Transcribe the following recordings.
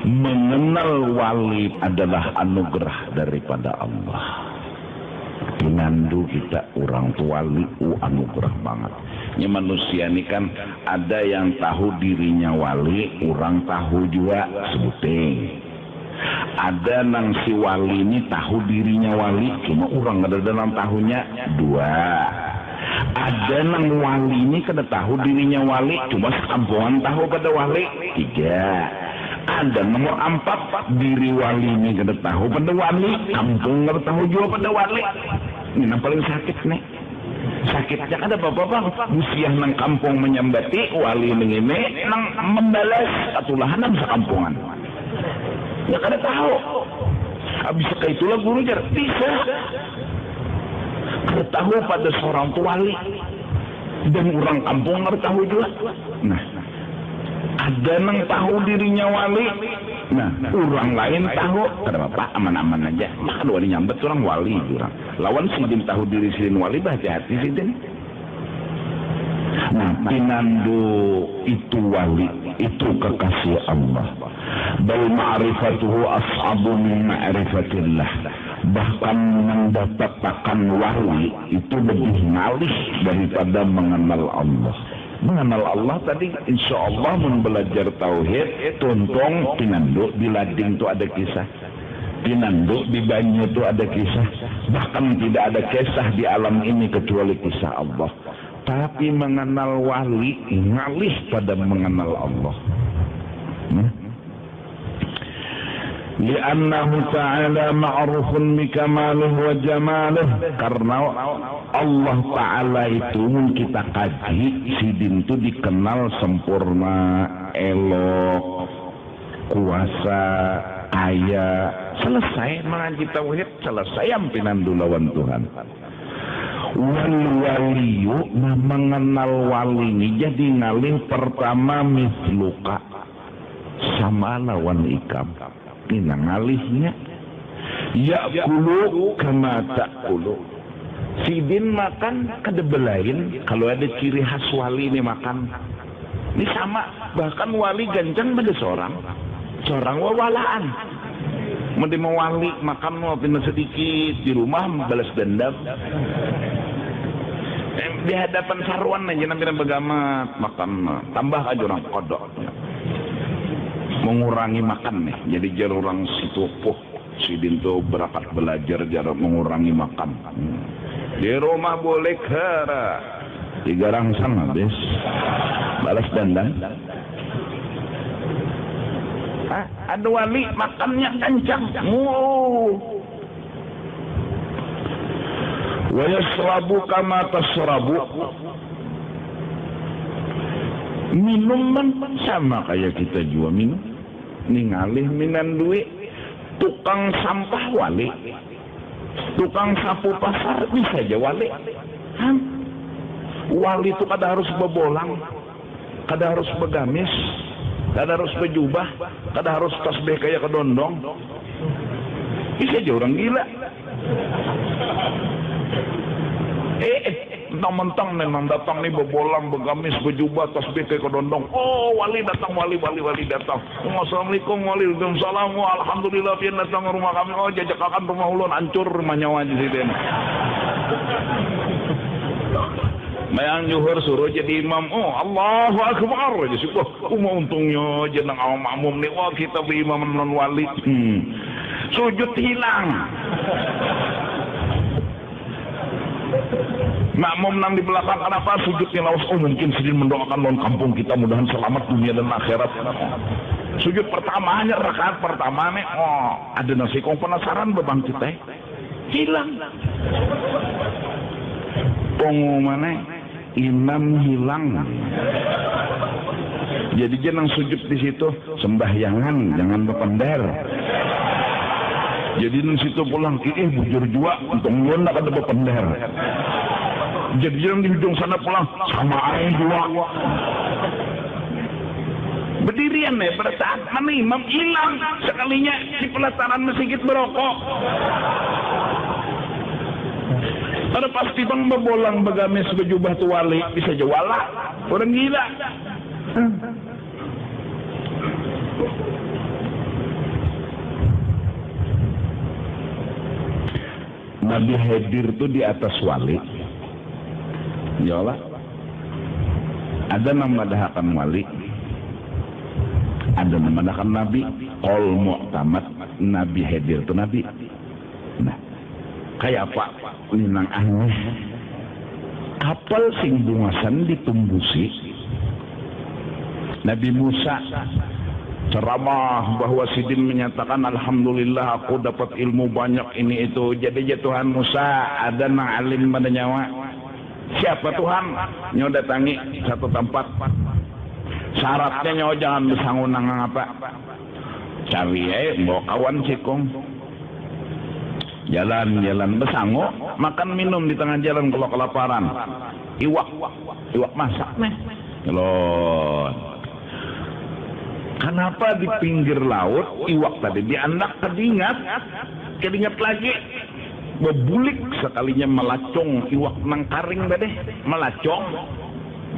mengenal wali adalah anugerah daripada Allah. Pinandu kita orang tua wali anugerah banget. Ini manusia ini kan ada yang tahu dirinya wali, orang tahu juga sebuting. Ada nang si wali ini tahu dirinya wali, cuma orang ada dalam tahunya dua. Ada nang wali ini kada tahu dirinya wali, cuma sekampungan tahu kada wali, tiga. Ada nomor 4, diri wali ini kada tahu pada wali, kampung kada tahu juga pada wali. Ini yang paling sakit nih. Sakitnya ada apa bang? Usia nang kampung menyambati wali ini nang membalas atulahan nang sekampungan. Ya kada tahu. Habis itulah guru jar bisa. Kada tahu pada seorang tu wali dan orang kampung kada tahu juga. Nah, ada nang tahu dirinya wali. Nah, orang lain tahu. Kada apa aman-aman aja. Maka wali nyambat orang wali orang. Lawan sidin tahu diri sidin wali hati-hati sidin. Nah, pinandu itu wali, itu kekasih Allah. Bal ma'rifatuhu as'abu min ma'rifatillah. Bahkan mendapatkan wali itu lebih ngalih daripada mengenal Allah. Mengenal Allah tadi insya Allah belajar tauhid, tuntung pinandu di lading itu ada kisah. Pinandu di banyu itu ada kisah. Bahkan tidak ada kisah di alam ini kecuali kisah Allah. Tapi mengenal wali ngalih pada mengenal Allah. Li'annahu ta'ala ma'rufun bikamalih wa jamalih. Karena Allah Ta'ala itu kita kaji sidin itu dikenal sempurna, elok, kuasa, kaya. Selesai mengaji tauhid, selesai ampinan lawan Tuhan. Waliyu mengenal wali ini jadi ngalih pertama misluka sama lawan ikam. Ini ngalihnya ya'kulu kama ta'kulu. Sidin makan kedebelain. Kalau ada ciri khas wali ini makan ini sama. Bahkan wali gancang pada seorang wawalaan. Mau wali makan mau pindah sedikit di rumah balas dendam. Di hadapan sarwan aja nampilan begamat makan tambah aja orang kodok. Mengurangi makan nih. Jadi jar orang situ sidin tuh berangkat belajar jar mengurangi makan. Di rumah boleh kera 3 rangsang habis balas dendam. Ada wali makannya kencang. Wa yasrabu kama tasrabu. Minuman sama kayak kita juga minum. Ningalih minan duit. Tukang sampah wali. Tukang sapu pasar bisa aja wali. Wali itu kada harus bebolang, kada harus begamis, kada harus bejubah, kada harus tasbih kayak kedondong. Bisa aja orang gila. Mentang-mentang memang datang nih bebolang, begamis, bejubah, tasbih kayak kedondong. Oh, wali datang, wali datang. Assalamualaikum, waalaikumsalam, alhamdulillah, pian datang ke rumah kami. Oh, jajakan rumah ulun, hancur rumah nyawa di sini. Mayang juhur suruh jadi imam. Oh, Allahu Akbar. Jadi mau untungnya jenang awam makmum nih. Wah, kita berimam non wali. Sujud hilang. Makmum nang di belakang kenapa sujudnya lawas? Oh, mungkin sidin mendoakan non kampung kita mudahan selamat dunia dan akhirat. Sujud pertama hanya rakaat pertama nih. Oh, ada nasi kong penasaran bebang kita. Hilang. Pengumumannya imam hilang. Jadi jangan sujud di situ sembahyangan, jangan berpender. Jadi di situ pulang bujur jua untuk nyuan nak ada berpender. Jadi jangan di ujung sana pulang sama air jua. Berdirian ya pada saat mana imam hilang sekalinya di pelataran masjid berokok. Ada pasti bang bebolang begamis bejubah tu wali bisa jawala orang gila. Nabi hadir tuh di atas wali. Yalah. Ada nama dahakan wali. Ada nama dahakan nabi. Qol mu'tamad, nabi hadir tuh nabi. Nah, kayak apa? Ini nang aneh. Kapal sing bungasan ditumbusi. Nabi Musa ceramah bahwa Sidin menyatakan alhamdulillah aku dapat ilmu banyak ini itu. Jadi ya Tuhan Musa ada nang alim pada nyawa. Siapa Tuhan? Nyo datangi satu tempat. Syaratnya nyo jangan besangun nang apa. Cawi bawa kawan cikong. Jalan-jalan besangu, makan minum di tengah jalan kalau kelaparan. Iwak masak nih. Loh. Kenapa di pinggir laut iwak tadi diandak kedingat lagi. Bebulik sekalinya melacong iwak nang karing tadi, melacong.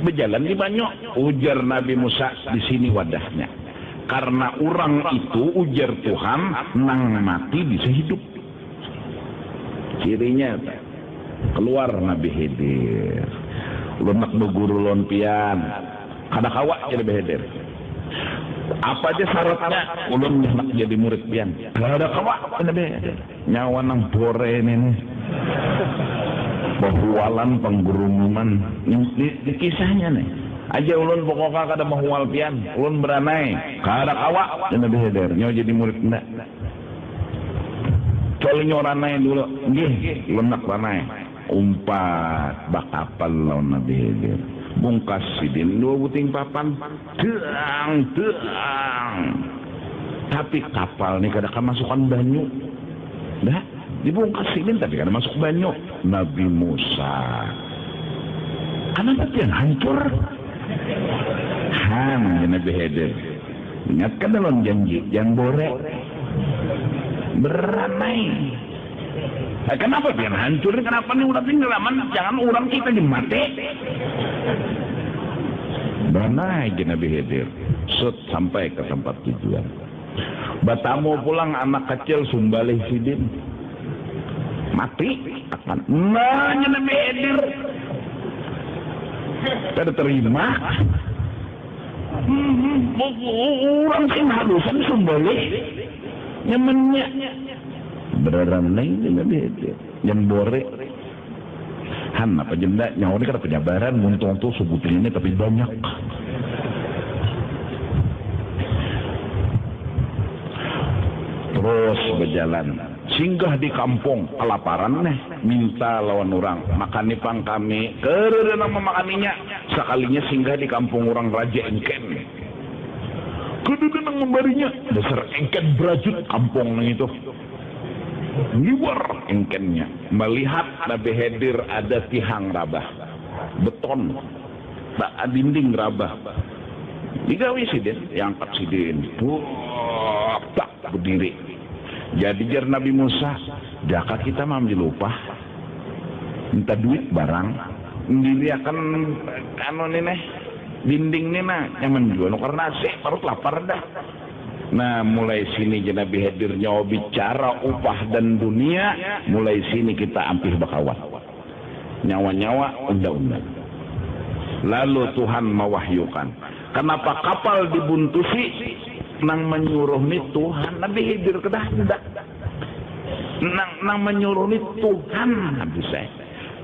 Berjalan di banyu. Ujar Nabi Musa, di sini wadahnya. Karena orang itu ujar Tuhan nang mati bisa hidup. Cirinya keluar Nabi Khidir. Lunak beguru lon pian. Kada kawak jadi beheder. Apa aja syaratnya? Ulun nak jadi murid pian. Kada kawak Nabi Khidir. Nyawa nang bore ini. Bahualan penggurungan. Di kisahnya nih. Aja ulun pokoknya kada bahual pian. Ulun beranai. Kada kawak Nabi Khidir. Nyawa jadi murid enggak. Soalnya ranai dulu, nggih, lunak ranai. Umpat bakapal lawan Nabi Khidir. Bungkas Sidin 2 buting papan. Deang. Tapi kapal nih kada kemasukan banyu. Dah, dibungkas Sidin tapi kada masuk banyu. Nabi Musa. Kenapa dia hancur? Nabi Khidir. Ingatkan dalam janji, jangan borek. Beranai. Kenapa biar hancur? Kenapa nih udah tinggal aman? Jangan orang kita dimati. Beranai Nabi Khidir. Sampai ke tempat tujuan. Batamu pulang anak kecil sumbalih Sidin. Mati. Nah Nabi Khidir. Tidak terima. Orang sih halusan sumbalih. Nyamannya beranai Nabi Khidir. Yang bore Han apa jenda nyawa ini kada penyabaran muntung tuh sebutin ini tapi banyak. Terus berjalan singgah di kampung kelaparan nih minta lawan orang makan nipang kami kerana memakaninya sekalinya singgah di kampung orang Raja Engken. Kedua nang membarinya dasar engken berajut kampung nang itu. Liwar engkennya melihat Nabi Khidir ada tihang rabah beton tak dinding rabah digawi Sidin yang angkat Sidin tak berdiri. Jadi jar Nabi Musa jaka kita mamdi lupa minta duit barang diri akan kanon ini dinding nih yang menjual karena sih perut lapar dah. Nah mulai sini Nabi Khidir nyawa bicara upah dan dunia. Mulai sini kita ampih bakawat nyawa-nyawa undang-undang. Lalu Tuhan mewahyukan kenapa kapal dibuntusi nang menyuruh nih Tuhan. Nabi Khidir kedah nang menyuruh nih Tuhan habis saya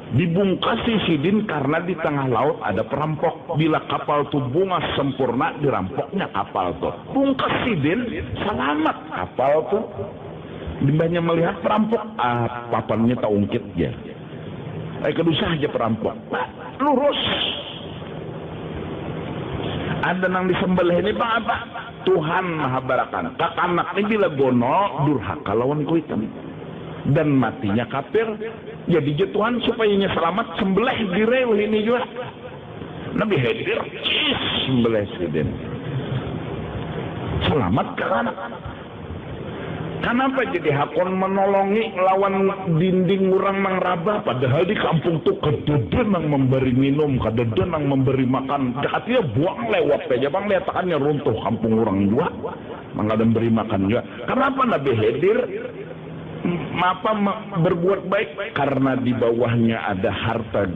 dibungkasi Sidin karena di tengah laut ada perampok. Bila kapal tuh bungas sempurna dirampoknya kapal tuh. Bungkas Sidin selamat kapal tuh. Dibanyak melihat perampok papannya tak ungkit ya. Kedusah aja perampok. Lurus. Ada nang disembelih ini bang apa? Tuhan maha barakan. Kak anak ini bila gono durhaka lawan kuitan. Dan matinya kafir. Jadi Tuhan supaya selamat sembelih di rel ini juga. Nabi Khidir sembelih Sidin. Selamat kan? Kenapa jadi hakon menolongi lawan dinding orang mengrabah padahal di kampung tuh kededen yang memberi minum, kededen yang memberi makan. Dekatnya buang lewat aja bang lihatannya runtuh kampung orang juga. Mangga dan beri makan juga. Kenapa Nabi Khidir berbuat baik karena di bawahnya ada harta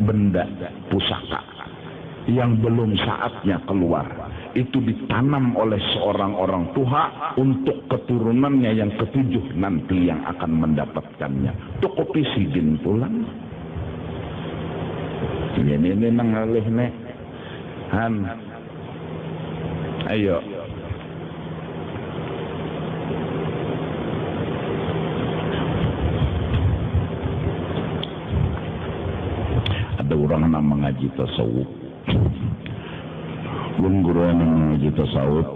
benda pusaka yang belum saatnya keluar. Itu ditanam oleh seorang orang tua untuk keturunannya yang ketujuh nanti yang akan mendapatkannya. Tukopi sidin pulang. Ini nangalih nek. Han. Ayo. Ada orang yang mengaji tasawuf. Belum guru yang mengaji tasawuf.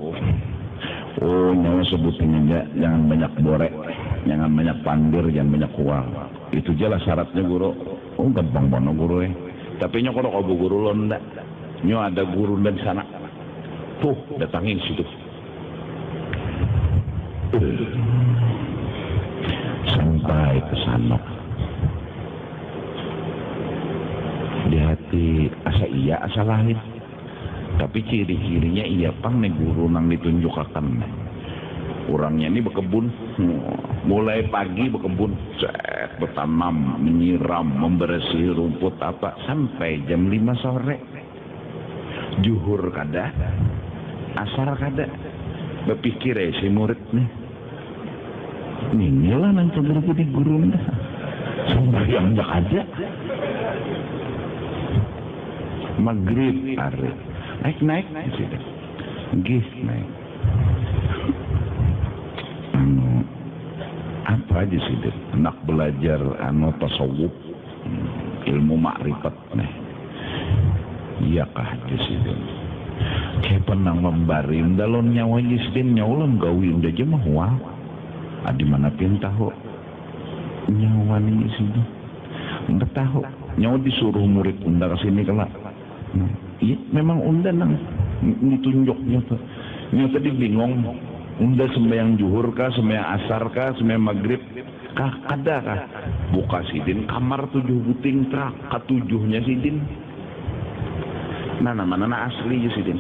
Oh, nyawa sebutinnya jangan banyak borek, jangan banyak pandir, jangan banyak uang. Itu jelas syaratnya guru. Oh, gampang banget guru ya. Tapi nyok kalau kamu guru lo ndak. Nyok ada guru di sana. Tuh, datangin situ. Sampai ke sana. Di hati asa iya asa lain, tapi ciri-cirinya iya pang nih guru nang ditunjukkan. Orangnya ini berkebun, mulai pagi berkebun, bertanam, menyiram, membersih rumput apa sampai jam 5 sore. Juhur kada, asar kada, berpikir si murid nih, inilah nanti berarti guru nih, sembahyang aja. Maghrib hari naik sudah gis naik apa aja sih anak belajar tasawuf ilmu makrifat nih iya kah aja sih kayak penang membari dalon nyawa jisdin nyaulam gawin aja mah wah adi mana pun tahu nyawa nih sih nggak tahu nyawa disuruh murid undang kesini kelak. Iya, memang unda nang ditunjuknya tuh. Nya tadi bingung, unda sembahyang zuhur kah, sembahyang asar kah, sembahyang maghrib kah, ada kah? Buka sidin kamar 7 buting trak, ketujuhnya sidin. Mana asli ya sidin.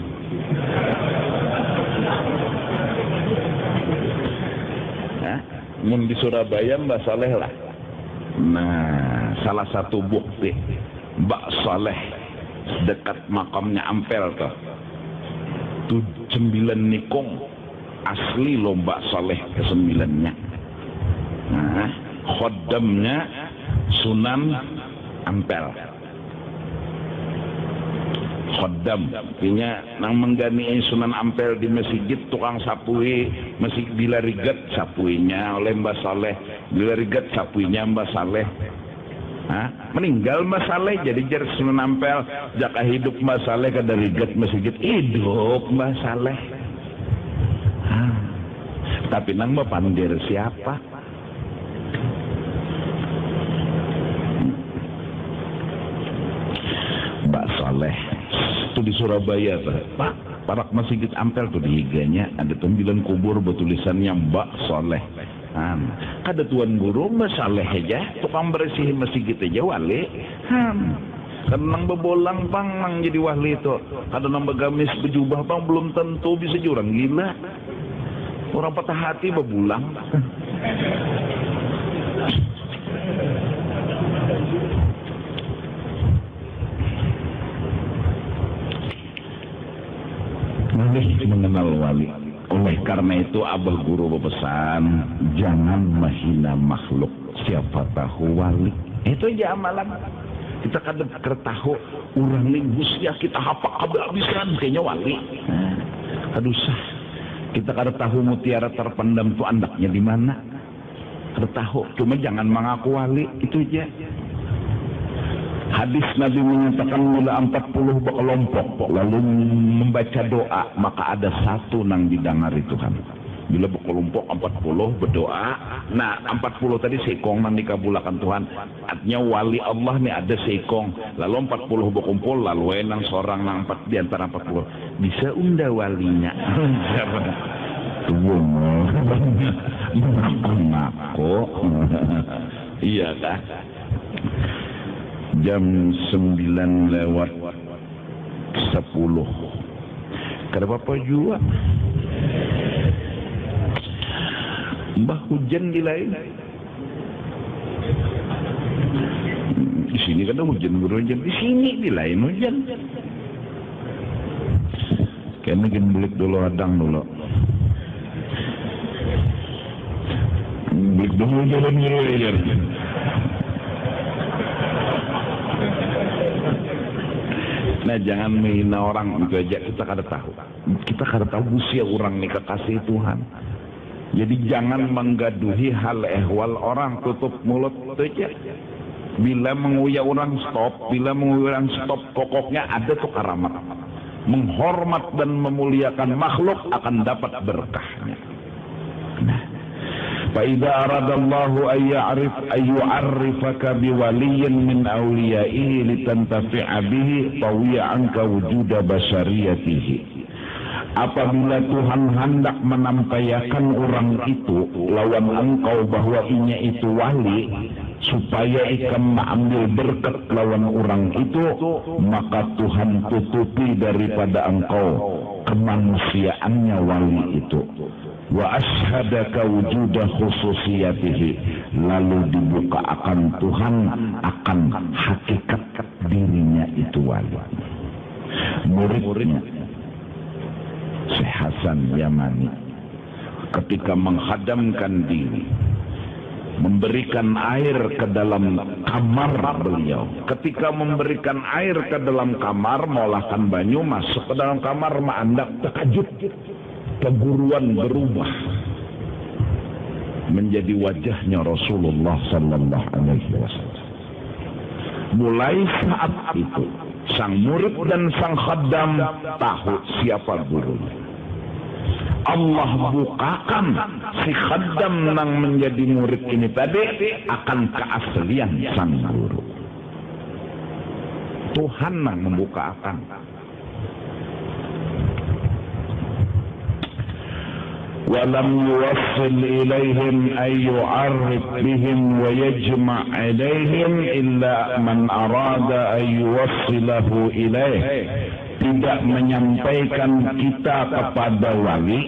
Hah? Mun di Surabaya Mbak Saleh lah. Nah, salah satu bukti Mbak Saleh dekat makamnya Ampel tuh 9 nikung asli lomba Saleh ke-9-nya. Nah, khodamnya Sunan Ampel. Khodam artinya nang menggani Sunan Ampel di masjid tukang sapui masjid dilarigat sapuinya oleh Mbah Saleh, dilarigat sapuinya Mbah Saleh. Meninggal Mbah Saleh jadi jar Sunan Ampel jaka hidup Mbah Saleh kada rigat masjid hidup Mbah Saleh. Tapi nang Mbah pandir siapa? Mbah Saleh itu di Surabaya tuh. Pak, parak masjid Ampel tuh di higanya ada 9 kubur bertulisannya Mbah Saleh. Kada tuan guru Mbah Saleh aja tukang bersih masjid aja wali. Kan nang bebolang pang nang jadi wali itu. Kada nang begamis bejubah pang belum tentu bisa jurang gila. Orang patah hati bebulang. Mengenal wali. Oleh karena itu Abah Guru berpesan jangan menghina makhluk, siapa tahu wali. Itu aja amalan. Kita kadang tahu orang lingus ya kita hafal habis-habisan kayaknya wali. Aduh sah. Kita kadang tahu mutiara terpendam itu andaknya di mana. Kada tahu, cuma jangan mengaku wali, itu aja. Hadis Nabi menyatakan mula 40 berkelompok lalu membaca doa maka ada satu nang didangari Tuhan. Bila berkelompok 40 berdoa, nah 40 tadi sekong nang dikabulkan Tuhan. Artinya wali Allah nih ada sekong. Lalu 40 berkumpul lalu nang seorang nang 4 di antara 40 bisa unda walinya. Tuh mengaku. Iya kah? Jam 9 lewat 10. Kada apa juga. Mbah hujan di lain. Di sini kan hujan berhujan, di sini di lain hujan. Kayaknya gini belik dulu adang dulu. Belik dulu jalan ya. Nah jangan menghina orang itu aja, kita kada tahu. Kita kada tahu usia orang nih kekasih Tuhan. Jadi jangan menggaduhi hal ehwal orang, tutup mulut aja. Bila menguya orang stop, pokoknya ada tuh karamat. Menghormat dan memuliakan makhluk akan dapat berkahnya. Nah, فإذا أراد الله أن يعرفك بولي من أوليائه لتنتفع به طوي عنك وجود بشريته. Apabila Tuhan hendak menampaikan orang itu lawan engkau bahwa inya itu wali, supaya ikam mengambil berkat lawan orang itu, maka Tuhan tutupi daripada engkau kemanusiaannya wali itu. Wa ashadaka wujuda khususiyatihi, lalu dibuka akan Tuhan akan hakikat dirinya itu wali. Muridnya Syekh Hasan Yamani ketika menghadamkan diri, memberikan air ke dalam kamar beliau. Ketika memberikan air ke dalam kamar, mengolahkan banyu, masuk ke dalam kamar, menandak terkejut. Keguruan berubah menjadi wajahnya Rasulullah sallallahu alaihi wasallam. Mulai saat itu sang murid dan sang khaddam tahu siapa gurunya. Allah bukakan si khaddam yang menjadi murid ini tadi akan keaslian sang guru. Tuhan yang membuka akan. ولم يوصل إليهم أن يعرف بهم ويجمع إليهم إلا من أراد أن يوصله إليه. Tidak menyampaikan kita kepada wali,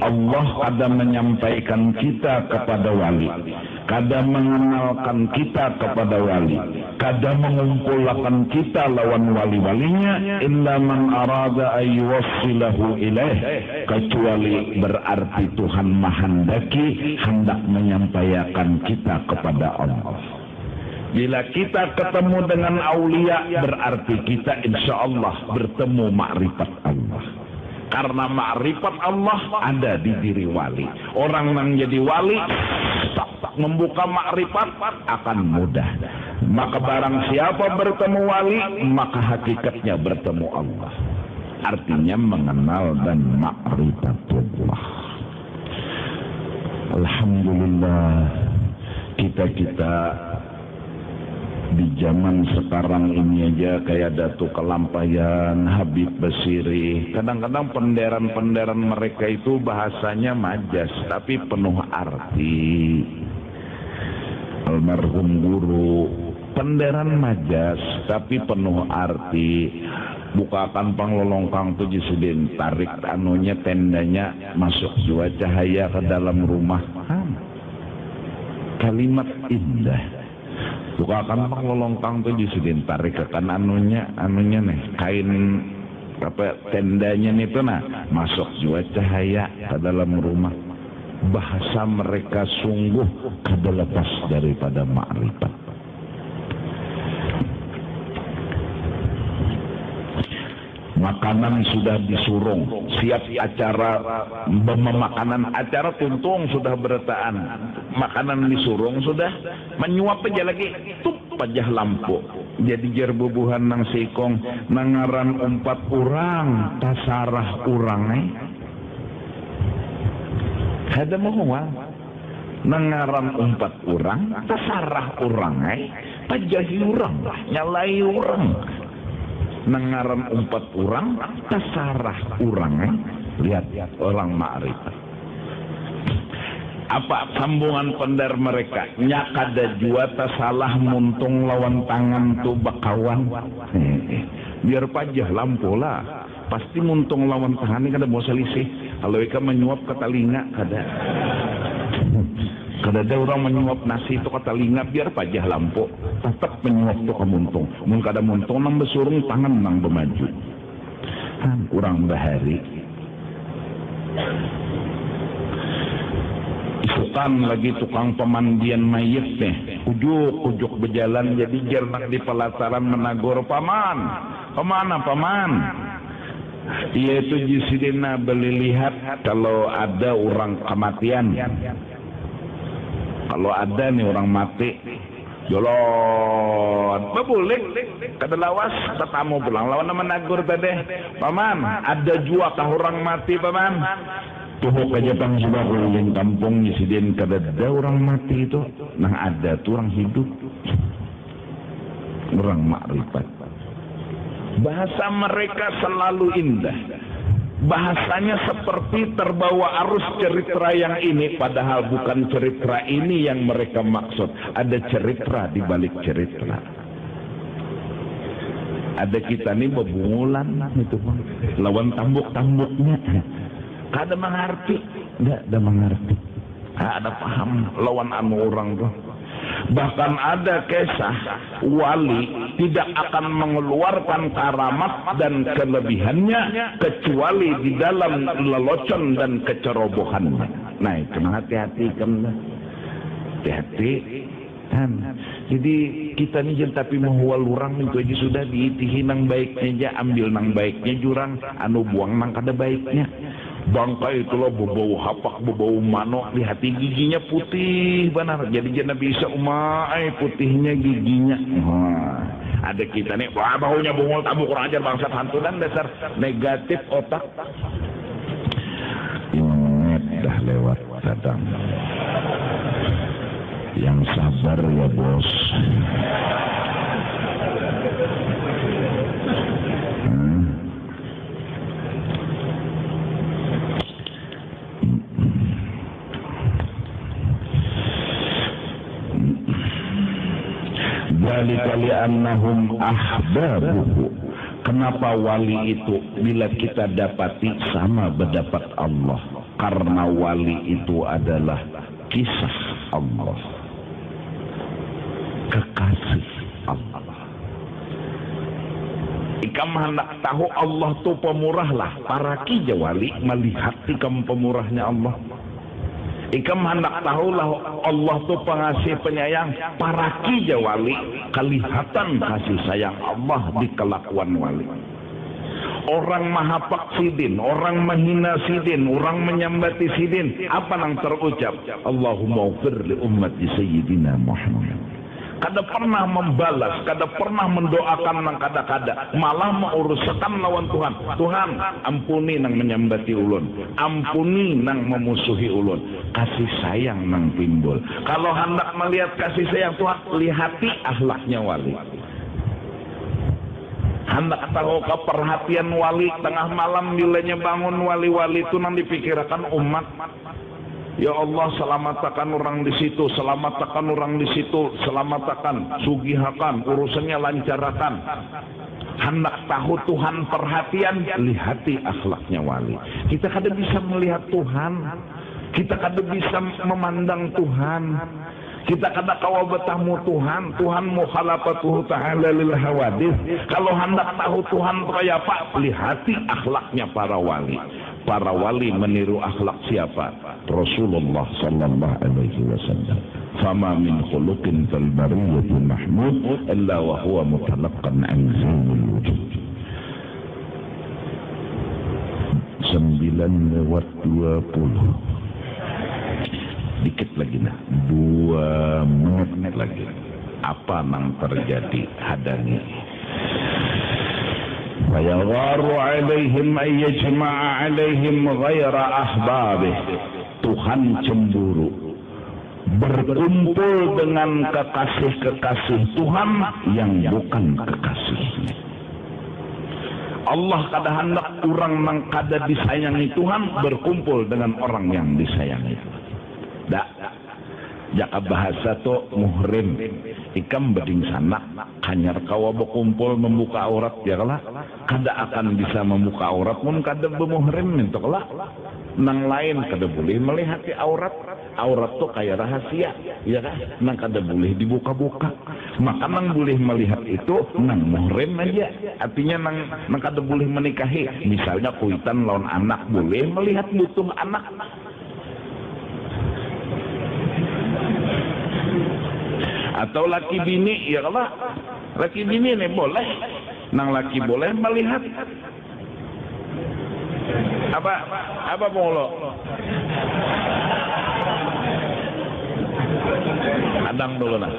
Allah ada menyampaikan kita kepada wali, kada mengenalkan kita kepada wali, kada mengumpulkan kita lawan wali-walinya, illa man arada ayyuwassilahu ilaih, kecuali berarti Tuhan menghendaki hendak menyampaikan kita kepada Allah. Bila kita ketemu dengan aulia, berarti kita insya Allah bertemu ma'rifat Allah. Karena ma'rifat Allah ada di diri wali. Orang yang jadi wali membuka ma'rifat akan mudah. Maka barang siapa bertemu wali, maka hakikatnya bertemu Allah. Artinya mengenal dan ma'rifatullah. Alhamdulillah, kita di zaman sekarang ini aja kayak Datuk Kelampayan, Habib Basiri, kadang-kadang penderan-penderan mereka itu bahasanya majas tapi penuh arti. Almarhum guru, penderan majas tapi penuh arti. Bukakan panglolongkang tuh jisidin, tarik anunya tendanya, masuk jua cahaya ke dalam rumah. Kalimat indah. Bukakan panglolongkang tuh jisidin, tarik ke kan anunya nih, kain apa tendanya nih tuh, nah masuk jua cahaya ke dalam rumah. Bahasa mereka sungguh kada lepas daripada ma'rifat. Makanan sudah disurung, siap acara makanan acara tuntung sudah bertaan. Makanan disurung sudah, menyuap aja lagi, tup pajah lampu. Jadi jerbubuhan nang sikong, nangaran 4 orang, tasarah orang Ada mau nangaran 4 orang, tasarah orang pajahi orang, nyalai orang. Nangaran 4 orang, tasarah orang lihat orang ma'rifat. Apa sambungan pendar mereka? Nyakada jua tasalah muntung lawan tangan tu bakawan. Biar pajah lampu lah. Pasti muntung lawan tangan ini kada mau selisih. Kalau ika menyuap ke telinga kada. Kadada orang menyuap nasi itu kata linga biar pajah lampu tetap menyuap itu ke muntung. Mun kada muntung nang besurung tangan nang bermaju. Han orang bahari. Isukan lagi tukang pemandian mayit nih. Ujuk berjalan jadi jernak di pelataran menagur paman. Kemana paman? Dia itu jisidina beli lihat kalau ada orang kematian. Kalau ada nih orang mati, jolot, babulik, kada lawas, tetamu pulang lawan nama nagur tadi. Paman, ada jua kah orang mati paman? Tuhuk aja pang sudah keliling kampung jisidin kada ada orang mati itu, nah ada tuh orang hidup, orang makrifat. Bahasa mereka selalu indah. Bahasanya seperti terbawa arus cerita yang ini, padahal bukan cerita ini yang mereka maksud. Ada cerita di balik cerita. Ada kita nih bebungulan itu lawan tambuk-tambuknya. Kada mengerti, enggak ada mengerti. Ada paham lawan anu orang tuh. Bahkan ada kisah wali tidak akan mengeluarkan karamat dan kelebihannya kecuali di dalam lelocon dan kecerobohannya. Nah itu hati-hati kamu, hati-hati. Jadi kita nih jangan tapi menghwal orang itu aja sudah diitihi nang baiknya aja, ambil nang baiknya jurang, anu buang nang kada baiknya. Bangka itulah berbau hapak, berbau manok, di hati giginya putih benar. Jadi jangan bisa putihnya giginya. Ada kita nih, wah baunya bungul tabu kurang ajar bangsa hantu dan dasar negatif otak. Ingat dah lewat kadang. Yang sabar ya bos. Dzalika li'annahum ahbabuhu. Kenapa wali itu bila kita dapati sama berdapat Allah? Karena wali itu adalah kisah Allah, kekasih Allah. Ikam hendak tahu Allah tu pemurah lah. Para kija wali melihat ikam pemurahnya Allah. Ikam hendak tahulah Allah tu pengasih penyayang. Para kija wali kelihatan kasih sayang Allah di kelakuan wali. Orang mahapaq sidin, orang menghina sidin, orang menyambati sidin, apa nang terucap? Allahumma ufir li ummati sayyidina Muhammad. Kada pernah membalas, kada pernah mendoakan nang kada-kada, malah menguruskan lawan Tuhan. Tuhan, ampuni nang menyambati ulun, ampuni nang memusuhi ulun. Kasih sayang nang timbul. Kalau hendak melihat kasih sayang Tuhan, lihati akhlaknya wali. Hendak tahu keperhatian wali, tengah malam bilanya bangun wali-wali itu nang dipikirkan umat. Ya Allah, selamatkan orang di situ, selamatkan orang di situ, selamatkan, sugihakan, urusannya lancarkan. Hendak tahu Tuhan perhatian, lihati akhlaknya wali. Kita kada bisa melihat Tuhan, kita kada bisa memandang Tuhan, kita kada kawa bertamu Tuhan. Tuhan mukhalafatuhu ta'ala lil hawadith. Kalau hendak tahu Tuhan kaya apa, lihati akhlaknya para wali. Para wali meniru akhlak siapa? Rasulullah sallallahu alaihi wasallam. Fama min khuluqin fil bariyati mahmud illa wa huwa mutalaqqan an zainul wujud. 9:20. Dikit lagi nah, 2 menit lagi. Apa nang terjadi? Hadangi. Fayagharu alaihim ay yajma'a alaihim ghaira ahbabih. Tuhan cemburu berkumpul dengan kekasih-kekasih Tuhan yang bukan kekasihnya. Allah kada hendak orang nang kada disayangi Tuhan berkumpul dengan orang yang disayangi. Dak, jaka bahasa to muhrim, ikam beding sanak, hanyar kawa berkumpul membuka aurat ya kalah, kada akan bisa membuka aurat mun kada bermuhrim itu kalah. nang lain kada boleh melihat aurat. Aurat tuh kayak rahasia, ya kan? Nang kada boleh dibuka-buka. Maka nang boleh melihat itu nang muhrim aja. Artinya nang kada boleh menikahi. Misalnya kuitan lawan anak boleh melihat butuh anak. Atau laki bini, ya Allah, laki bini nih boleh, nang laki boleh melihat apa molo? Adang dulu nah,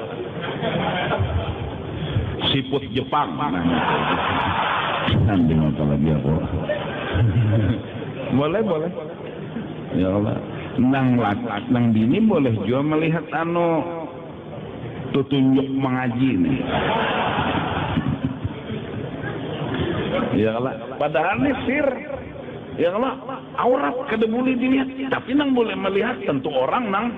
siput Jepang, nanti mata lagi aku, boleh, ya Allah, nang bini boleh juga melihat tunjuk mengaji nih. Ya Allah, padahal ini sir. Ya Allah, aurat kada boleh dilihat, tapi nang boleh melihat tentu orang nang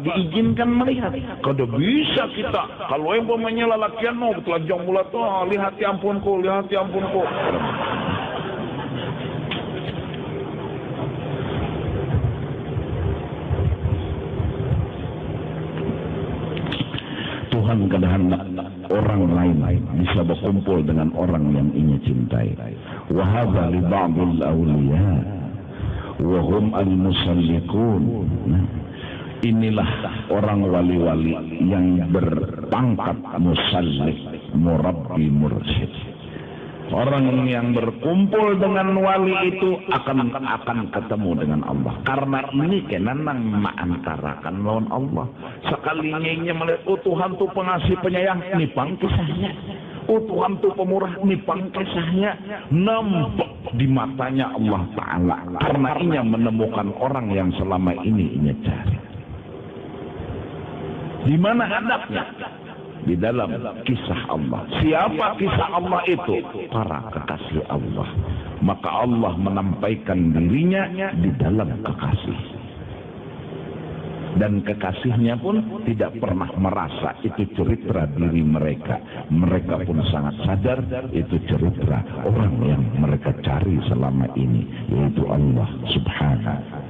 diizinkan melihat. Kada bisa kita kalau yang pemainnya lalakian mau telanjang bulat tuh lihat ya ampunku. Tuhan kada hendak orang lain bisa berkumpul dengan orang yang ia cintai. Wa hadza li ba'dil awliya wa hum al-musallikun. Inilah orang wali-wali yang berpangkat musallik, murabbi, mursyid. Orang yang berkumpul dengan wali itu akan ketemu dengan Allah. Karena ini kenanang mengantarakan lawan Allah. Sekalinya melihat Tuhan tuh pengasih penyayang, nipang kisahnya. Tuhan tuh pemurah, nipang kisahnya. Nampak di matanya Allah Ta'ala. Karena ini menemukan orang yang selama ini cari. Di mana hadapnya? Di dalam kisah Allah. Siapa kisah Allah itu? Para kekasih Allah. Maka Allah menampaikan dirinya di dalam kekasih. Dan kekasihnya pun tidak pernah merasa itu cerita diri mereka. Mereka pun sangat sadar itu cerita orang yang mereka cari selama ini, yaitu Allah Subhanahu